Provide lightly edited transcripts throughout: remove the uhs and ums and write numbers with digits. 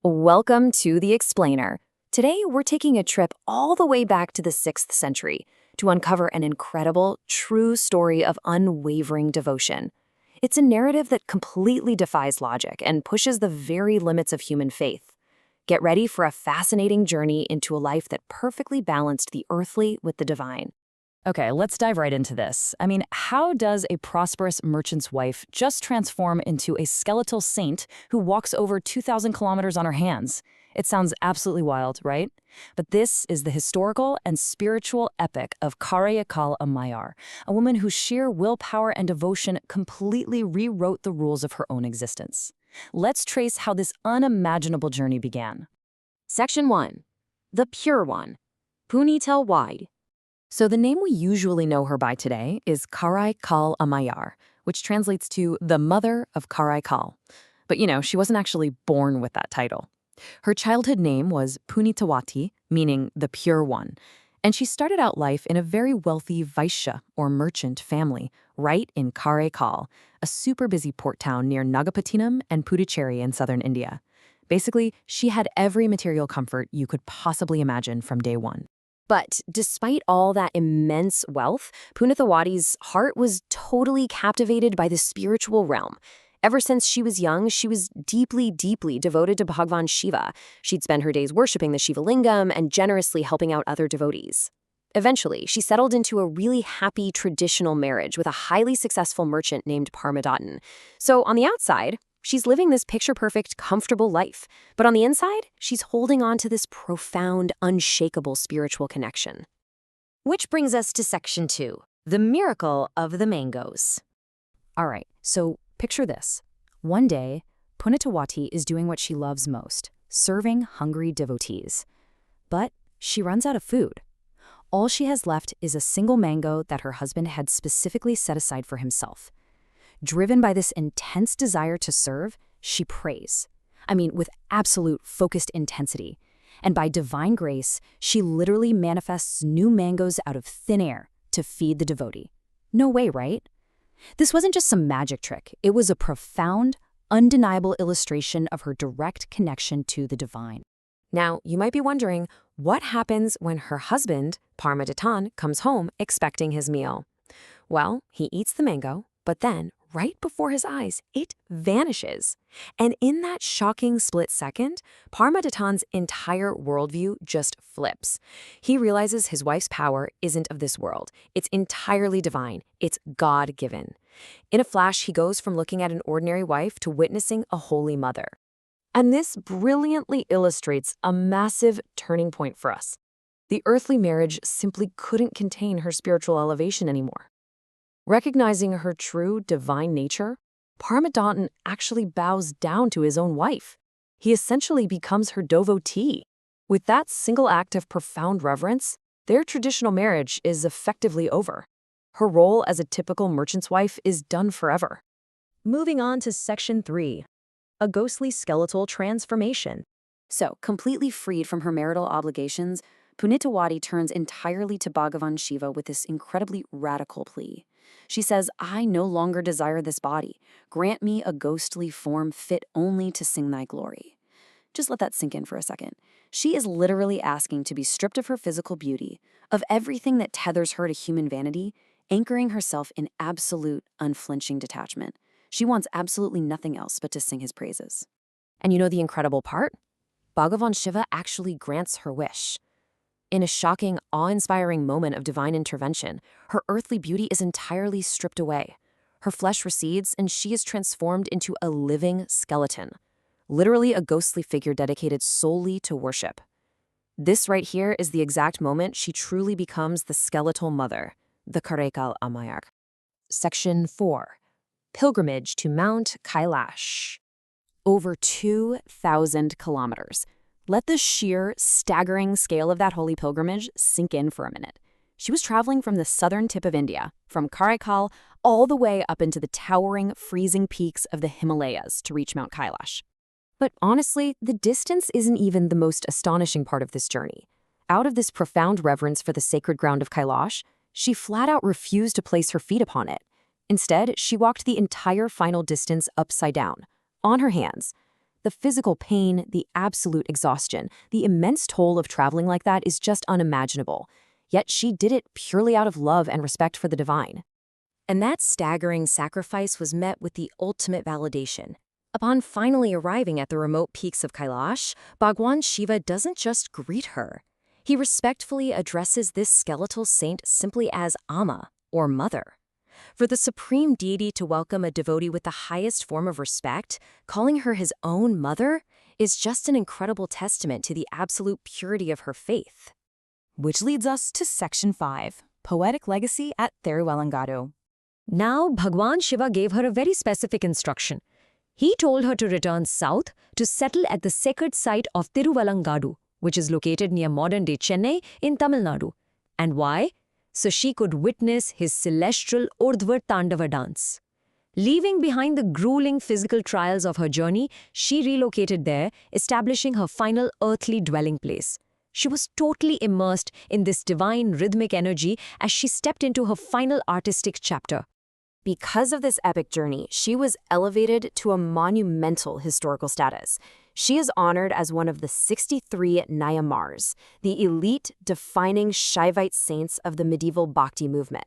Welcome to The Explainer. Today, we're taking a trip all the way back to the 6th century to uncover an incredible, true story of unwavering devotion. It's a narrative that completely defies logic and pushes the very limits of human faith. Get ready for a fascinating journey into a life that perfectly balanced the earthly with the divine. Okay, let's dive right into this. How does a prosperous merchant's wife just transform into a skeletal saint who walks over 2,000 kilometers on her hands? It sounds absolutely wild, right? But this is the historical and spiritual epic of Karaikal Ammaiyar, a woman whose sheer willpower and devotion completely rewrote the rules of her own existence. Let's trace how this unimaginable journey began. Section 1. The Pure One. Punitel Wide. So the name we usually know her by today is Karaikal Ammaiyar, which translates to the mother of Karaikal. But she wasn't actually born with that title. Her childhood name was Punitawati, meaning the Pure One, and she started out life in a very wealthy Vaishya, or merchant, family, right in Karaikal, a super busy port town near Nagapattinam and Puducherry in southern India. Basically, she had every material comfort you could possibly imagine from day one. But despite all that immense wealth, Punithawati's heart was totally captivated by the spiritual realm. Ever since she was young, she was deeply, deeply devoted to Bhagwan Shiva. She'd spend her days worshipping the Shiva Lingam and generously helping out other devotees. Eventually, she settled into a really happy traditional marriage with a highly successful merchant named Parmadatan. So on the outside, she's living this picture-perfect, comfortable life. But on the inside, she's holding on to this profound, unshakable spiritual connection. Which brings us to Section 2, the miracle of the mangoes. All right, so picture this. One day, Punitawati is doing what she loves most, serving hungry devotees. But she runs out of food. All she has left is a single mango that her husband had specifically set aside for himself. Driven by this intense desire to serve, she prays. With absolute focused intensity. And by divine grace, she literally manifests new mangoes out of thin air to feed the devotee. No way, right? This wasn't just some magic trick. It was a profound, undeniable illustration of her direct connection to the divine. Now, you might be wondering, what happens when her husband, Parmadatan, comes home expecting his meal? Well, he eats the mango, but then, right before his eyes, it vanishes. And in that shocking split second, Parmadatan's entire worldview just flips. He realizes his wife's power isn't of this world. It's entirely divine. It's God-given. In a flash, he goes from looking at an ordinary wife to witnessing a holy mother. And this brilliantly illustrates a massive turning point for us. The earthly marriage simply couldn't contain her spiritual elevation anymore. Recognizing her true divine nature, Parmadatan actually bows down to his own wife. He essentially becomes her devotee. With that single act of profound reverence, their traditional marriage is effectively over. Her role as a typical merchant's wife is done forever. Moving on to Section 3, a ghostly skeletal transformation. So, completely freed from her marital obligations, Punitawati turns entirely to Bhagavan Shiva with this incredibly radical plea. She says, "I no longer desire this body. Grant me a ghostly form fit only to sing thy glory." Just let that sink in for a second. She is literally asking to be stripped of her physical beauty, of everything that tethers her to human vanity, anchoring herself in absolute, unflinching detachment. She wants absolutely nothing else but to sing his praises. And you know the incredible part? Bhagavan Shiva actually grants her wish. In a shocking, awe-inspiring moment of divine intervention, her earthly beauty is entirely stripped away. Her flesh recedes, and she is transformed into a living skeleton, literally a ghostly figure dedicated solely to worship. This right here is the exact moment she truly becomes the skeletal mother, the Karaikal Ammaiyar. Section 4. Pilgrimage to Mount Kailash. Over 2,000 kilometers. Let the sheer, staggering scale of that holy pilgrimage sink in for a minute. She was traveling from the southern tip of India, from Karaikal, all the way up into the towering, freezing peaks of the Himalayas to reach Mount Kailash. But honestly, the distance isn't even the most astonishing part of this journey. Out of this profound reverence for the sacred ground of Kailash, she flat out refused to place her feet upon it. Instead, she walked the entire final distance upside down, on her hands. The physical pain, the absolute exhaustion, the immense toll of traveling like that is just unimaginable. Yet she did it purely out of love and respect for the divine. And that staggering sacrifice was met with the ultimate validation. Upon finally arriving at the remote peaks of Kailash, Bhagwan Shiva doesn't just greet her. He respectfully addresses this skeletal saint simply as Amma, or Mother. For the supreme deity to welcome a devotee with the highest form of respect, calling her his own mother, is just an incredible testament to the absolute purity of her faith. Which leads us to Section 5, Poetic Legacy at Thiruvalangadu. Now, Bhagwan Shiva gave her a very specific instruction. He told her to return south to settle at the sacred site of Thiruvalangadu, which is located near modern-day Chennai in Tamil Nadu. And why? So she could witness his celestial Urdhva Tandava dance. Leaving behind the grueling physical trials of her journey, she relocated there, establishing her final earthly dwelling place. She was totally immersed in this divine rhythmic energy as she stepped into her final artistic chapter. Because of this epic journey, she was elevated to a monumental historical status. She is honored as one of the 63 Nayamars, the elite defining Shaivite saints of the medieval Bhakti movement.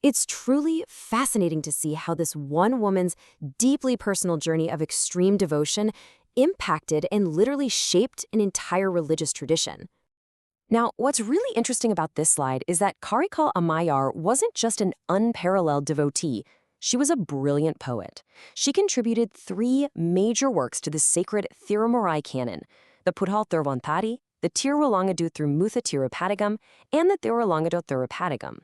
It's truly fascinating to see how this one woman's deeply personal journey of extreme devotion impacted and literally shaped an entire religious tradition. Now, what's really interesting about this slide is that Karaikal Ammaiyar wasn't just an unparalleled devotee. She was a brilliant poet. She contributed 3 major works to the sacred Thirumarai canon: the Pudhal Thiruvantari, the Tirulangadu through Mutha Tirupadigam, and the Tirulangadu Thirupadigam.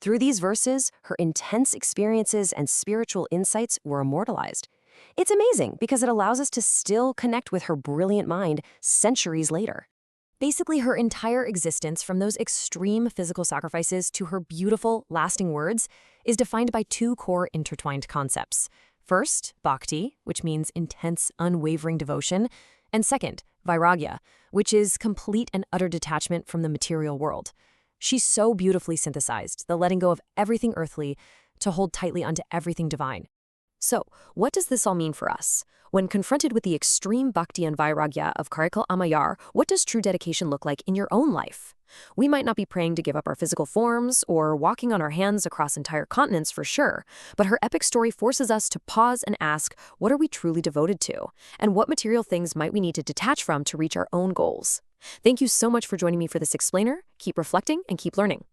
Through these verses, her intense experiences and spiritual insights were immortalized. It's amazing because it allows us to still connect with her brilliant mind centuries later. Basically, her entire existence, from those extreme physical sacrifices to her beautiful, lasting words, is defined by 2 core intertwined concepts. First, bhakti, which means intense, unwavering devotion, and second, vairagya, which is complete and utter detachment from the material world. She's so beautifully synthesized, the letting go of everything earthly to hold tightly onto everything divine. So, what does this all mean for us? When confronted with the extreme bhakti and vairagya of Karaikal Ammaiyar, what does true dedication look like in your own life? We might not be praying to give up our physical forms or walking on our hands across entire continents for sure, but her epic story forces us to pause and ask, what are we truly devoted to? And what material things might we need to detach from to reach our own goals? Thank you so much for joining me for this explainer. Keep reflecting and keep learning.